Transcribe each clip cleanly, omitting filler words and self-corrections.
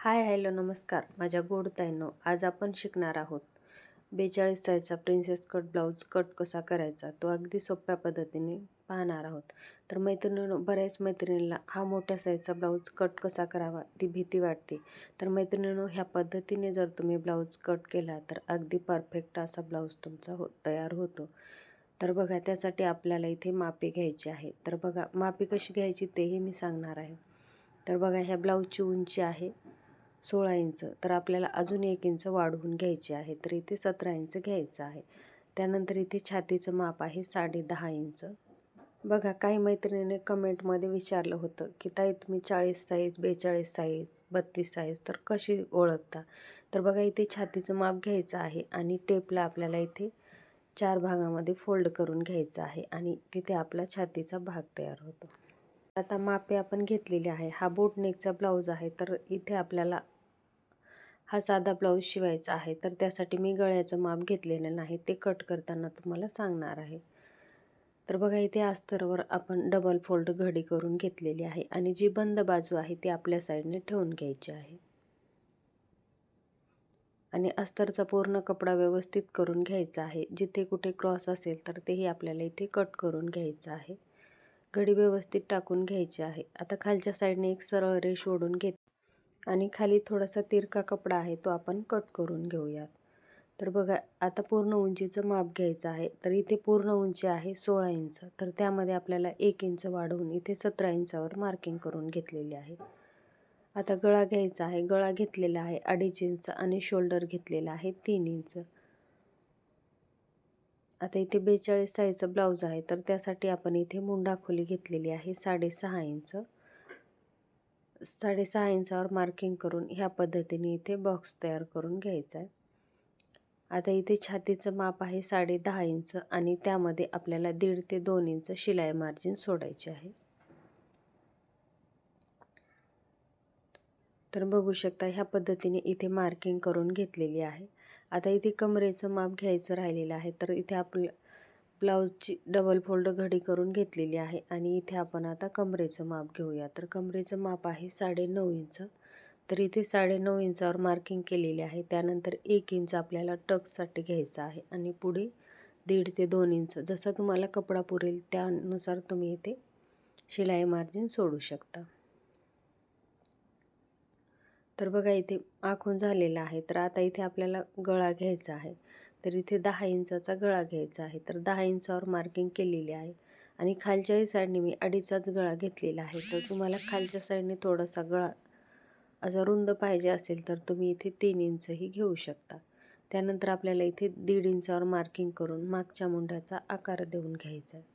Hi hello नमस्कार माझ्या गोड ताईंनो. आज आपण शिकणार आहोत 42 साईजचा प्रिन्सेस कट ब्लाऊज कट कसा करायचा, तो अगदी सोप्या पद्धतीने पाहणार आहोत. तर मैत्रिणींनो, बऱ्याच मैत्रिणींना हा मोठ्या साईजचा ब्लाऊज कट कसा करावा ती भीती वाटते. तर मैत्रिणींनो, ह्या पद्धतीने जर तुम्ही ब्लाऊज कट केला तर अगदी परफेक्ट असा ब्लाऊज तुमचा तयार होतो. तर बघा, त्यासाठी आपल्याला इथे मापे घ्यायची आहे. तर बघा, मापे कशी घ्यायची तेही मी सांगणार आहे. तर बघा, ह्या ब्लाऊजची उंची आहे 16 इंच. तर आपल्याला अजून 1 इंच वाढवून घ्यायची आहे. तर इथे 17 इंच घ्यायचं आहे. त्यानंतर इथे छातीचं माप आहे 10.5 इंच. बघा, काही मैत्रिणीने कमेंटमध्ये विचारलं होतं की ताई, तुम्ही 40 साईज, 42 साईज, 32 साईज तर कशी ओळखता? तर बघा, इथे छातीचं माप घ्यायचं आहे आणि टेपला आपल्याला इथे 4 भागामध्ये फोल्ड करून घ्यायचं आहे आणि तिथे आपला छातीचा भाग तयार होतो. आता मापे आपण घेतलेली आहे. हा बोट नेकचा ब्लाऊज आहे. तर इथे आपल्याला हा साधा ब्लाऊज शिवायचा आहे. तर त्यासाठी मी गळ्याचं माप घेतलेलं नाही, ते कट करताना तुम्हाला सांगणार आहे. तर बघा, इथे अस्तरवर आपण डबल फोल्ड घडी करून घेतलेली आहे आणि जी बंद बाजू आहे ती आपल्या साईडने ठेवून घ्यायची आहे आणि अस्तरचा पूर्ण कपडा व्यवस्थित करून घ्यायचा आहे. जिथे कुठे क्रॉस असेल तर तेही आपल्याला इथे कट करून घ्यायचं आहे. घडी व्यवस्थित टाकून घ्यायची आहे. आता खालच्या साईडने एक सरळ रेष ओढून घेत आणि खाली थोडासा तिरका कपडा आहे, तो आपण कट करून घेऊयात. तर बघा, आता पूर्ण उंचीचं माप घ्यायचं आहे. तर इथे पूर्ण उंची आहे 16 इंच. तर त्यामध्ये आपल्याला 1 इंच वाढवून इथे 17 इंचावर मार्किंग करून घेतलेली आहे. आता गळा घ्यायचा आहे. गळा घेतलेला आहे 2.5 इंच आणि शोल्डर घेतलेला आहे 3 इंच. आता इथे 42 साईजचा ब्लाऊज आहे. तर त्यासाठी आपण इथे मुंडा खोली घेतलेली आहे 6.5 इंच. 6.5 इंचावर मार्किंग करून ह्या पद्धतीने इथे बॉक्स तयार करून घ्यायचा आहे. आता इथे छातीचं माप आहे 10.5 इंच आणि त्यामध्ये आपल्याला 1.5 ते 2 इंच शिलाई मार्जिन सोडायचे आहे. तर बघू शकता, ह्या पद्धतीने इथे मार्किंग करून घेतलेली आहे. आता इथे कमरेचं माप घ्यायचं राहिलेलं आहे. तर इथे आपलं ब्लाऊजची डबल फोल्ड घडी करून घेतलेली आहे आणि इथे आपण आता कमरेचं माप घेऊया. तर कमरेचं माप आहे 9.5 इंच. तर इथे 9.5 इंचावर मार्किंग केलेली आहे. त्यानंतर 1 इंच आपल्याला टक्ससाठी घ्यायचा आहे आणि पुढे 1.5 ते 2 इंच जसा तुम्हाला कपडा पुरेल त्यानुसार तुम्ही इथे शिलाई मार्जिन सोडू शकता. तर बघा, इथे आखून झालेला आहे. तर आता इथे आपल्याला गळा घ्यायचा आहे. तर इथे 10 इंचाचा गळा घ्यायचा आहे. तर 10 इंचावर मार्किंग केलेली आहे आणि खालच्याही साईडने मी 2.5चाच गळा घेतलेला आहे. तर तुम्हाला खालच्या साईडने थोडासा गळा असा रुंद पाहिजे असेल तर तुम्ही इथे 3 इंचही घेऊ शकता. त्यानंतर आपल्याला इथे 1.5 इंचावर मार्किंग करून मागच्या मुंड्याचा आकार देऊन घ्यायचा आहे.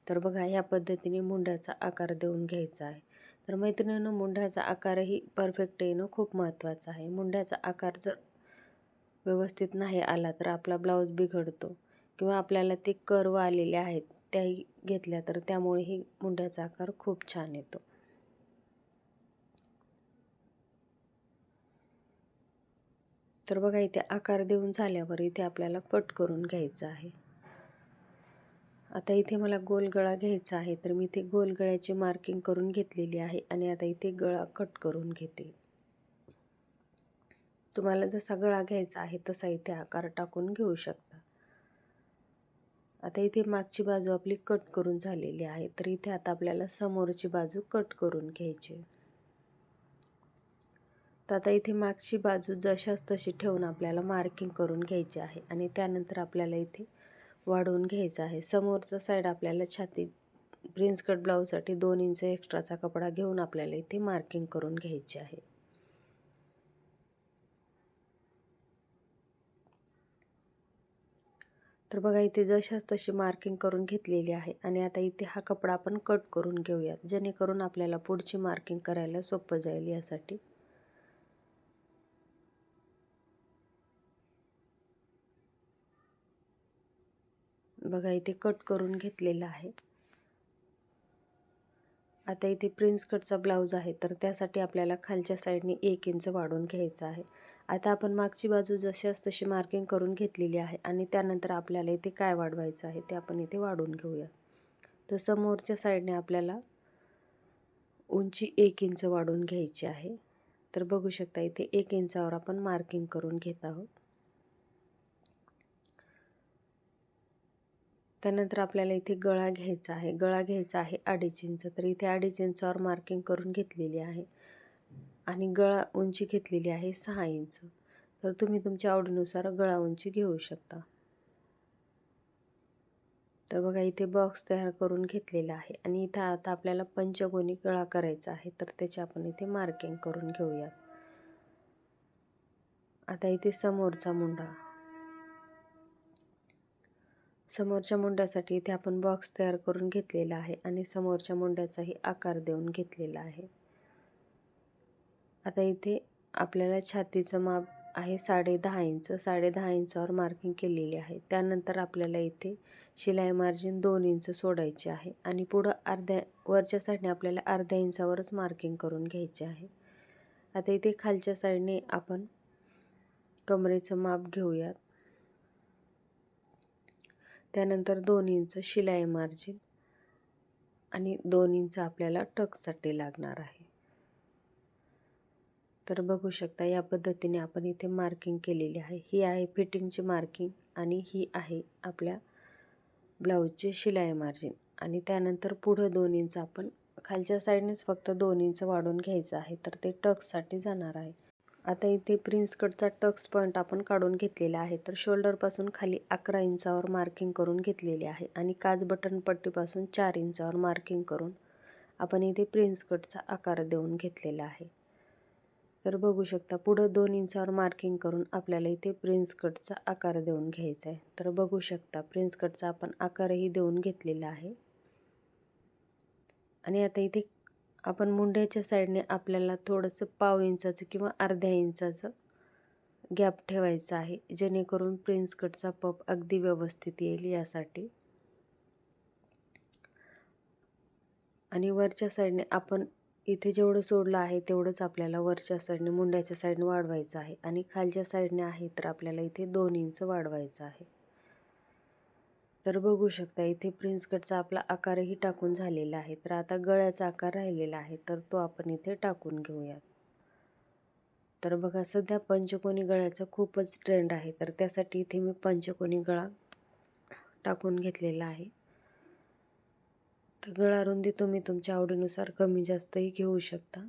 तर बघा, ह्या पद्धतीने मुंड्याचा आकार देऊन घ्यायचा आहे. तर मैत्रिणींनो, मुंड्याचा आकारही परफेक्ट येणं खूप महत्त्वाचं आहे. मुंड्याचा आकार जर व्यवस्थित नाही आला तर आपला ब्लाऊज बिघडतो किंवा आपल्याला ते कर्व आलेले आहेत त्याही घेतल्या तर त्यामुळेही मुंड्याचा आकार खूप छान येतो. तर बघा, इथे आकार देऊन झाल्यावर इथे आपल्याला कट करून घ्यायचं आहे. आता इथे मला गोल गळा घ्यायचा आहे. तर मी इथे गोल गळ्याची मार्किंग करून घेतलेली आहे आणि आता इथे गळा कट करून घेते. तुम्हाला जसा गळा घ्यायचा आहे तसा इथे आकार टाकून घेऊ शकता. आता इथे मागची बाजू आपली कट करून झालेली आहे. तर इथे आता आपल्याला समोरची बाजू कट करून घ्यायची. तर आता इथे मागची बाजू जशाच तशी ठेवून आपल्याला मार्किंग करून घ्यायची आहे आणि त्यानंतर आपल्याला इथे वाढवून घ्यायचं आहे. समोरचा साईड आपल्याला छाती प्रिन्स कट ब्लाऊजसाठी 2 इंच एक्स्ट्राचा कपडा घेऊन आपल्याला इथे मार्किंग करून घ्यायची आहे. तर बघा, इथे जशाच तशी मार्किंग करून घेतलेली आहे आणि आता इथे हा कपडा आपण कट करून घेऊयात, जेणेकरून आपल्याला पुढची मार्किंग करायला सोपं जाईल यासाठी. बघा, इथे कट करून घेतलेला आहे. आता इथे प्रिन्स कटचा ब्लाऊज आहे. तर त्यासाठी आपल्याला खालच्या साईडने 1 इंच वाढवून घ्यायचं आहे. आता आपण मागची बाजू जशाच तशी मार्किंग करून घेतलेली आहे आणि त्यानंतर आपल्याला इथे काय वाढवायचं आहे ते आपण इथे वाढवून घेऊया. तर समोरच्या साईडने आपल्याला उंची 1 इंच वाढवून घ्यायची आहे. तर बघू शकता इथे 1 इंचावर आपण मार्किंग करून घेत आहोत. त्यानंतर आपल्याला इथे गळा घ्यायचा आहे. गळा घ्यायचा आहे 2.5 इंच. तर इथे 2.5 इंचावर मार्किंग करून घेतलेली आहे आणि गळा उंची घेतलेली आहे 6 इंच. तर तुम्ही तुमच्या आवडीनुसार गळा उंची घेऊ शकता. तर बघा इथे बॉक्स तयार करून घेतलेला आहे आणि इथं आता आपल्याला पंचकोनी गळा करायचा आहे. तर त्याची आपण इथे मार्किंग करून घेऊयात. आता इथे समोरचा मुंडा. समोरच्या मुंड्यासाठी इथे आपण बॉक्स तयार करून घेतलेला आहे आणि समोरच्या मुंड्याचाही आकार देऊन घेतलेला आहे. आता इथे आपल्याला छातीचं माप आहे 10.5 इंच. 10.5 इंचावर मार्किंग केलेली आहे. त्यानंतर आपल्याला इथे शिलाई मार्जिन 2 इंच सोडायचे आहे आणि पुढं वरच्या साईडने आपल्याला अर्ध्या इंचावरच मार्किंग करून घ्यायचे आहे. आता इथे खालच्या साईडने आपण कमरेचं माप घेऊयात. त्यानंतर 2 इंच शिलाई मार्जिन आणि 2 इंच आपल्याला टक्ससाठी लागणार आहे. तर बघू शकता या पद्धतीने आपण इथे मार्किंग केलेली आहे. ही आहे फिटिंगची मार्किंग आणि ही आहे आपल्या ब्लाऊजची शिलाई मार्जिन. आणि त्यानंतर पुढं 2 इंच आपण खालच्या साईडनेच फक्त 2 इंच वाढवून घ्यायचं आहे. तर ते टक्ससाठी जाणार आहे. आता इथे प्रिन्स कटचा टक्स पॉईंट आपण काढून घेतलेला आहे. तर शोल्डरपासून खाली 11 इंचावर मार्किंग करून घेतलेले आहे आणि काज बटन पट्टीपासून 4 इंचावर मार्किंग करून आपण इथे प्रिन्स कटचा आकार देऊन घेतलेला आहे. तर बघू शकता पुढं 2 इंचावर मार्किंग करून आपल्याला इथे प्रिन्स कटचा आकार देऊन घ्यायचा आहे. तर बघू शकता प्रिन्स कटचा आपण आकारही देऊन घेतलेला आहे. आणि आता इथे आपण मुंड्याच्या साईडने आपल्याला थोडंसं पाव इंचाचं किंवा अर्ध्या इंचाचं गॅप ठेवायचा आहे, जेणेकरून प्रिन्स कटचा पफ अगदी व्यवस्थित येईल यासाठी. आणि वरच्या साईडने आपण इथे जेवढं सोडलं आहे तेवढंच आपल्याला वरच्या साईडने मुंड्याच्या साईडने वाढवायचं आहे आणि खालच्या साईडने आहे तर आपल्याला इथे 2 इंच वाढवायचं आहे. तर बघू शकता इथे प्रिन्स कटचा आपला आकारही टाकून झालेला आहे. तर आता गळ्याचा आकार राहिलेला आहे तर तो आपण इथे टाकून घेऊयात. तर बघा सध्या पंचकोनी गळ्याचा खूपच ट्रेंड आहे. तर त्यासाठी इथे मी पंचकोनी गळा टाकून घेतलेला आहे. तर गळा रुंदी तुम्ही तुमच्या आवडीनुसार कमी जास्तही घेऊ शकता.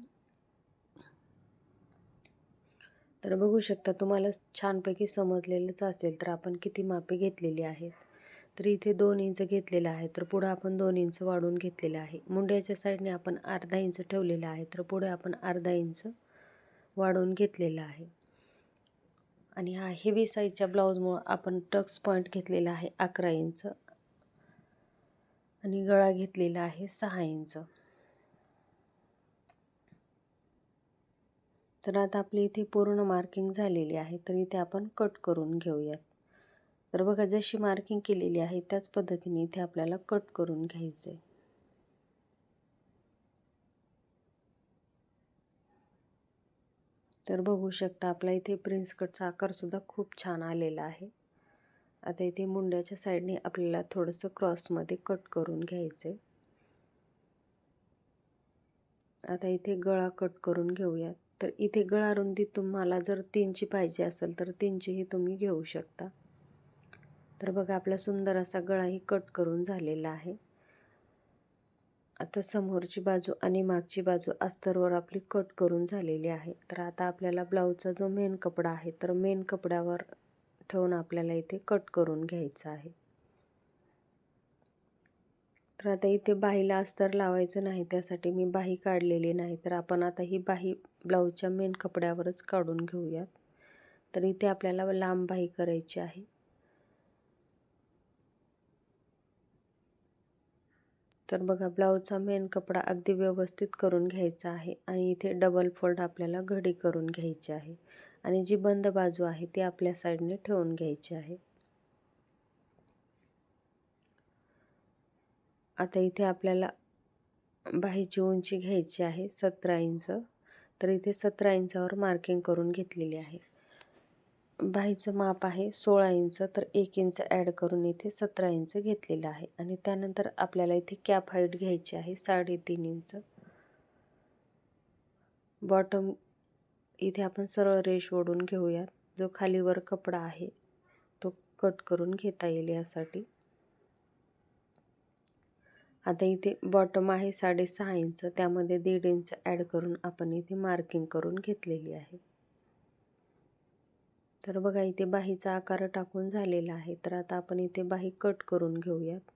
तर बघू शकता तुम्हाला छानपैकी समजलेलंच असेल तर आपण किती मापे घेतलेली आहेत. तर इथे 2 इंच घेतलेलं आहे तर पुढे आपण 2 इंच वाढवून घेतलेलं आहे. मुंड्याच्या साईडने आपण अर्धा इंच ठेवलेला आहे तर पुढे आपण अर्धा इंच वाढवून घेतलेला आहे. आणि हा हेवी साईजच्या ब्लाऊजमुळं आपण टक्स पॉईंट घेतलेला आहे 11 इंच आणि गळा घेतलेला आहे 6 इंच. तर आता आपली इथे पूर्ण मार्किंग झालेली आहे तर इथे आपण कट करून घेऊयात. तर बघा जशी मार्किंग केलेली आहे त्याच पद्धतीने इथे आपल्याला कट करून घ्यायचं आहे. तर बघू शकता आपला इथे प्रिन्स कटचा आकार सुद्धा खूप छान आलेला आहे. आता इथे मुंड्याच्या साईडने आपल्याला थोडंसं क्रॉसमध्ये कट करून घ्यायचं आहे. आता इथे गळा कट करून घेऊयात. तर इथे गळा रुंदी तुम्हाला जर 3ची पाहिजे असेल तर 3चीही तुम्ही घेऊ शकता. तर बघा आपला सुंदर असा गळाही कट करून झालेला आहे. आता समोरची बाजू आणि मागची बाजू अस्तरवर आपली कट करून झालेली आहे. तर आता आपल्याला ब्लाऊजचा जो मेन कपडा आहे तर मेन कपड्यावर ठेवून आपल्याला इथे कट करून घ्यायचं आहे. तर आता इथे बाहीला अस्तर लावायचं नाही त्यासाठी मी बाही काढलेली नाही. तर आपण आता ही बाही ब्लाऊजच्या मेन कपड्यावरच काढून घेऊयात. तर इथे आपल्याला लांब बाही करायची आहे. तर बघा ब्लाऊजचा मेन कपडा अगदी व्यवस्थित करून घ्यायचा आहे आणि इथे डबल फोल्ड आपल्याला घडी करून घ्यायची आहे आणि जी बंद बाजू आहे ती आपल्या साईडने ठेवून घ्यायची आहे. आता इथे आपल्याला बाहीची उंची घ्यायची आहे 17 इंच. तर इथे 17 इंचावर मार्किंग करून घेतलेली आहे. बाहीचं माप आहे 16 इंच तर 1 इंच ॲड करून इथे 17 इंच घेतलेलं आहे आणि त्यानंतर आपल्याला इथे कॅप हाईट घ्यायची आहे 3.5 इंच. बॉटम इथे आपण सरळ रेष ओढून घेऊयात. जो खालीवर कपडा आहे तो कट करून घेता येईल यासाठी. आता इथे बॉटम आहे 6.5 इंच, त्यामध्ये 1.5 इंच ॲड करून आपण इथे मार्किंग करून घेतलेली आहे. तर बघा इथे बाहीचा आकार टाकून झालेला आहे. तर आता आपण इथे बाही कट करून घेऊयात.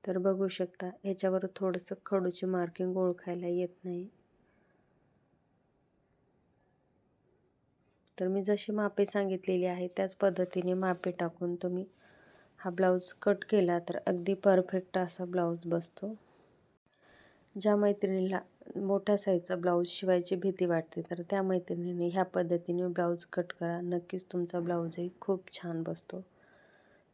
तर बघू शकता ह्याच्यावर थोडंसं खडूची मार्किंग ओळखायला येत नाही. तर मी जशी मापे सांगितलेली आहे त्याच पद्धतीने मापे टाकून तुम्ही हा ब्लाऊज कट केला तर अगदी परफेक्ट असा ब्लाऊज बसतो. ज्या मैत्रिणीला मोठ्या साईजचा ब्लाऊज शिवायची भीती वाटते तर त्या मैत्रिणीने ह्या पद्धतीने ब्लाऊज कट करा. नक्कीच तुमचा ब्लाऊजही खूप छान बसतो.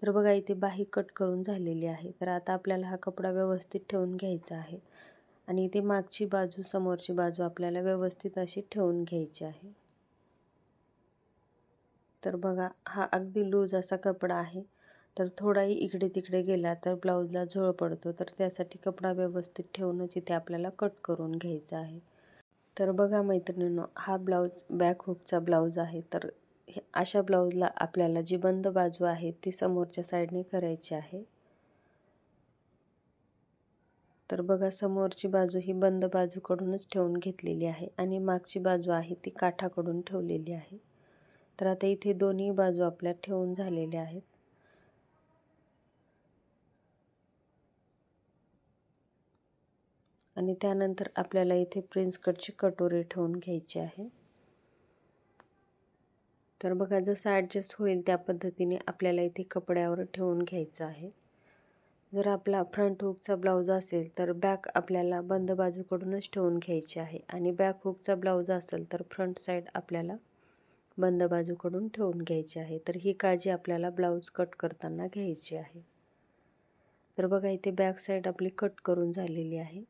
तर बघा इथे बाही कट करून झालेली आहे. तर आता आपल्याला हा कपडा व्यवस्थित ठेवून घ्यायचा आहे आणि इथे मागची बाजू समोरची बाजू आपल्याला व्यवस्थित अशी ठेवून घ्यायची आहे. तर बघा हा अगदी लूज असा कपडा आहे. तर थोडाही इकडे तिकडे गेला तर ब्लाऊजला झोळ पडतो. तर त्यासाठी कपडा व्यवस्थित ठेवूनच इथे आपल्याला कट करून घ्यायचा आहे. तर बघा मैत्रिणींनो, हा ब्लाऊज बॅक हुकचा ब्लाऊज आहे. तर अशा ब्लाऊजला आपल्याला जी बंद बाजू आहे ती समोरच्या साईडने करायची आहे. तर बघा समोरची बाजू ही बंद बाजूकडूनच ठेवून घेतलेली आहे आणि मागची बाजू आहे ती काठाकडून ठेवलेली आहे. तर आता इथे दोन्ही बाजू आपल्या ठेवून झालेल्या आहेत. आणि त्यानंतर आपल्याला इथे प्रिन्स कटची कटोरी ठेवून घ्यायची आहे. तर बघा जसं ॲडजस्ट होईल त्या पद्धतीने आपल्याला इथे कपड्यावर ठेवून घ्यायचं आहे. जर आपला फ्रंट हुकचा ब्लाऊज असेल तर बॅक आपल्याला बंद बाजूकडूनच ठेवून घ्यायची आहे आणि बॅक हुकचा ब्लाऊज असेल तर फ्रंट साईड आपल्याला बंद बाजूकडून ठेवून घ्यायची आहे. तर ही काळजी आपल्याला ब्लाऊज कट करताना घ्यायची आहे. तर बघा इथे बॅक साईड आपली कट करून झालेली आहे.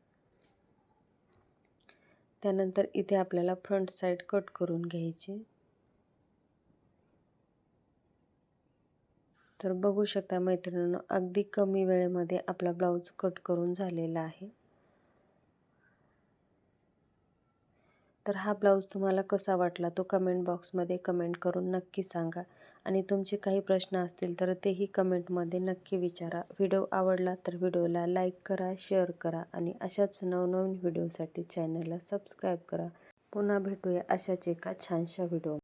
त्यानंतर इथे आपल्याला फ्रंट साईड कट करून घ्यायची. तर बघू शकता मैत्रिणींनो, अगदी कमी वेळेमध्ये आपला ब्लाऊज कट करून झालेला आहे. तर हा ब्लाऊज तुम्हाला कसा वाटला तो कमेंट बॉक्समध्ये कमेंट करून नक्की सांगा आणि तुमचे काही प्रश्न असतील तर तेही कमेंटमध्ये नक्की विचारा. व्हिडिओ आवडला तर व्हिडिओला लाईक करा, शेअर करा आणि अशाच नवनवीन व्हिडिओसाठी चॅनलला सबस्क्राईब करा. पुन्हा भेटूया अशाच एका छानशा व्हिडिओ.